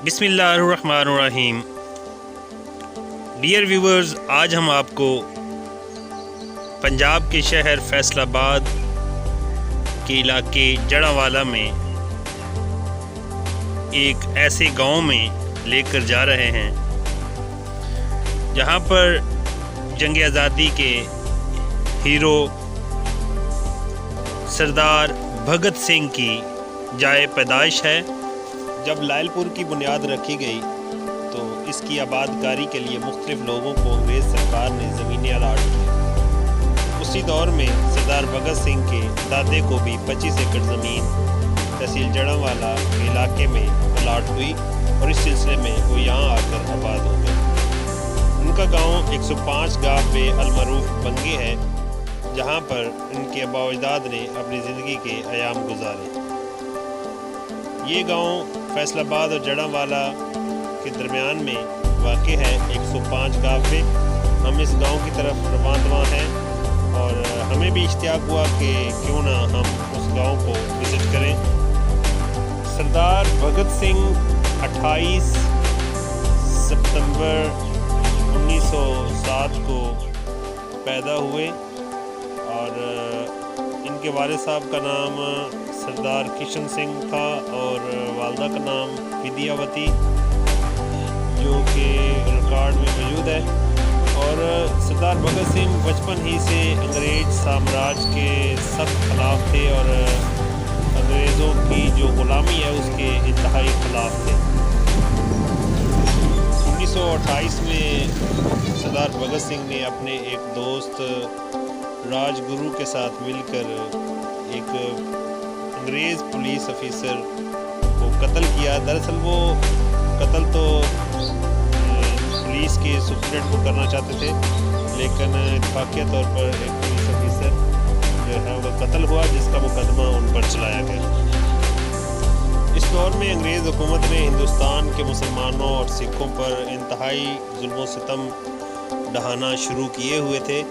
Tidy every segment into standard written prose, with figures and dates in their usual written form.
بسم اللہ الرحمن الرحیم۔ ڈیئر ویورز، آج ہم آپ کو پنجاب کے شہر فیصل آباد کے علاقے جڑاوالا میں ایک ایسے گاؤں میں لے کر جا رہے ہیں جہاں پر جنگ آزادی کے ہیرو سردار بھگت سنگھ کی جائے پیدائش ہے۔ جب لائل پور کی بنیاد رکھی گئی تو اس کی آباد کاری کے لیے مختلف لوگوں کو انگریز سرکار نے زمینیں الاٹ کی۔ اسی دور میں سردار بھگت سنگھ کے دادے کو بھی 25 ایکڑ زمین تحصیل جڑاوالا کے علاقے میں الاٹ ہوئی اور اس سلسلے میں وہ یہاں آ کر آباد ہو گئے۔ ان کا گاؤں 105 گاہ پہ المعروف بنگے ہے، جہاں پر ان کے آباء و اجداد نے اپنی زندگی کے ایام گزارے۔ یہ گاؤں فیصل آباد اور جڑاوالا کے درمیان میں واقع ہے 105 گاہ پہ۔ ہم اس گاؤں کی طرف رواں ہیں اور ہمیں بھی اشتیاق ہوا کہ کیوں نہ ہم اس گاؤں کو وزٹ کریں۔ سردار بھگت سنگھ 28 ستمبر 1907 کو پیدا ہوئے اور ان کے والد صاحب کا نام سردار کشن سنگھ تھا اور والدہ کا نام ودیاوتی، جو کہ ریکارڈ میں موجود ہے۔ اور سردار بھگت سنگھ بچپن ہی سے انگریز سامراج کے سخت خلاف تھے اور انگریزوں کی جو غلامی ہے اس کے انتہائی خلاف تھے۔ 1928 میں سردار بھگت سنگھ نے اپنے ایک دوست راج گرو کے ساتھ مل کر ایک انگریز پولیس افیسر کو قتل کیا۔ دراصل وہ قتل تو پولیس کے سپرنٹینڈنٹ کو کرنا چاہتے تھے، لیکن اتفاقیہ طور پر ایک پولیس افیسر جو ہے وہ قتل ہوا، جس کا مقدمہ ان پر چلایا گیا۔ اس دور میں انگریز حکومت نے ہندوستان کے مسلمانوں اور سکھوں پر انتہائی ظلم و ستم ڈھانا شروع کیے ہوئے تھے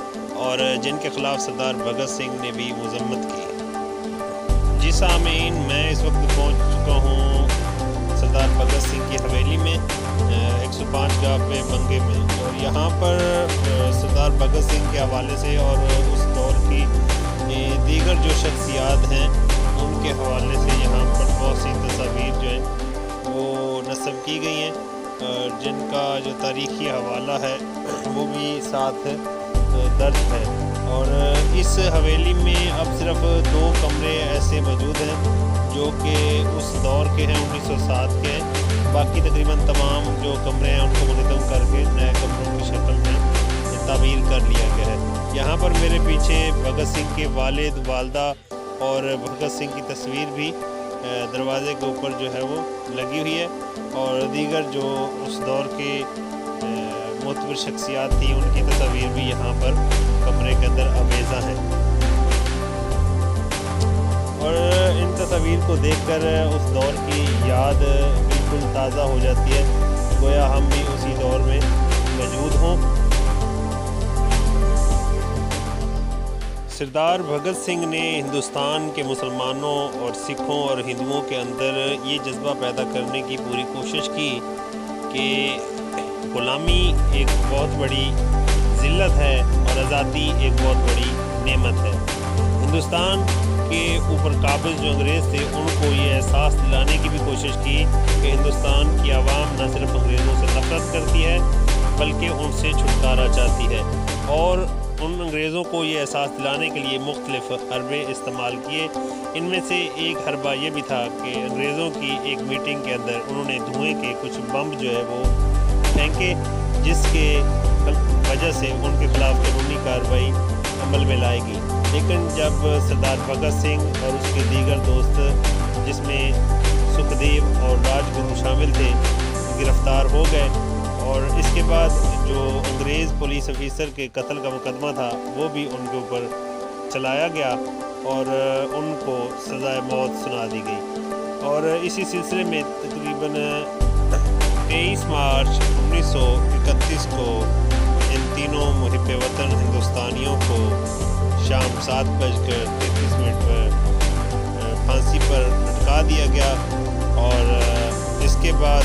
اور جن کے خلاف سردار بھگت سنگھ نے بھی مذمت کی۔ جی سامعین، میں اس وقت پہنچ چکا ہوں سردار بھگت سنگھ کی حویلی میں 105 گاہ پہ بنگے میں، اور یہاں پر سردار بھگت سنگھ کے حوالے سے اور اس دور کی دیگر جو شخصیات ہیں ان کے حوالے سے یہاں پر بہت سی تصاویر جو ہیں وہ نصب کی گئی ہیں، جن کا جو تاریخی حوالہ ہے وہ بھی ساتھ درج ہے۔ اور اس حویلی میں اب صرف 2 کمرے ایسے موجود ہیں جو کہ اس دور کے ہیں، 1907 کے ہیں۔ باقی تقریباً تمام جو کمرے ہیں ان کو منہدم کر کے نئے کمروں کی شکل میں تعمیر کر لیا گیا ہے۔ یہاں پر میرے پیچھے بھگت سنگھ کے والد، والدہ اور بھگت سنگھ کی تصویر بھی دروازے کے اوپر جو ہے وہ لگی ہوئی ہے، اور دیگر جو اس دور کے معتبر شخصیات تھیں ان کی تصاویر بھی یہاں پر کمرے کے اندر آویزاں ہیں۔ اور ان تصاویر کو دیکھ کر اس دور کی یاد بالکل تازہ ہو جاتی ہے، گویا ہم بھی اسی دور میں موجود ہوں۔ سردار بھگت سنگھ نے ہندوستان کے مسلمانوں اور سکھوں اور ہندوؤں کے اندر یہ جذبہ پیدا کرنے کی پوری کوشش کی کہ غلامی ایک بہت بڑی ذلت ہے اور آزادی ایک بہت بڑی نعمت ہے۔ ہندوستان کے اوپر قابض جو انگریز تھے ان کو یہ احساس دلانے کی بھی کوشش کی کہ ہندوستان کی عوام نہ صرف انگریزوں سے نفرت کرتی ہے بلکہ ان سے چھٹکارا چاہتی ہے، اور ان انگریزوں کو یہ احساس دلانے کے لیے مختلف حربے استعمال کیے۔ ان میں سے ایک حربہ یہ بھی تھا کہ انگریزوں کی ایک میٹنگ کے اندر انہوں نے دھوئیں کے کچھ بم جو ہے وہ پھینکے، جس کے وجہ سے ان کے خلاف قانونی کارروائی عمل میں لائے گی۔ لیکن جب سردار بھگت سنگھ اور اس کے دیگر دوست، جس میں سکھدیو اور راج گرو شامل تھے، گرفتار ہو گئے، اور اس کے بعد جو انگریز پولیس افیسر کے قتل کا مقدمہ تھا وہ بھی ان کے اوپر چلایا گیا اور ان کو سزائے موت سنا دی گئی۔ اور اسی سلسلے میں تقریباً 23 مارچ 1931 کو ان تینوں محب وطن ہندوستانیوں کو شام 7:33 پر پھانسی پر لٹکا دیا گیا، اور اس کے بعد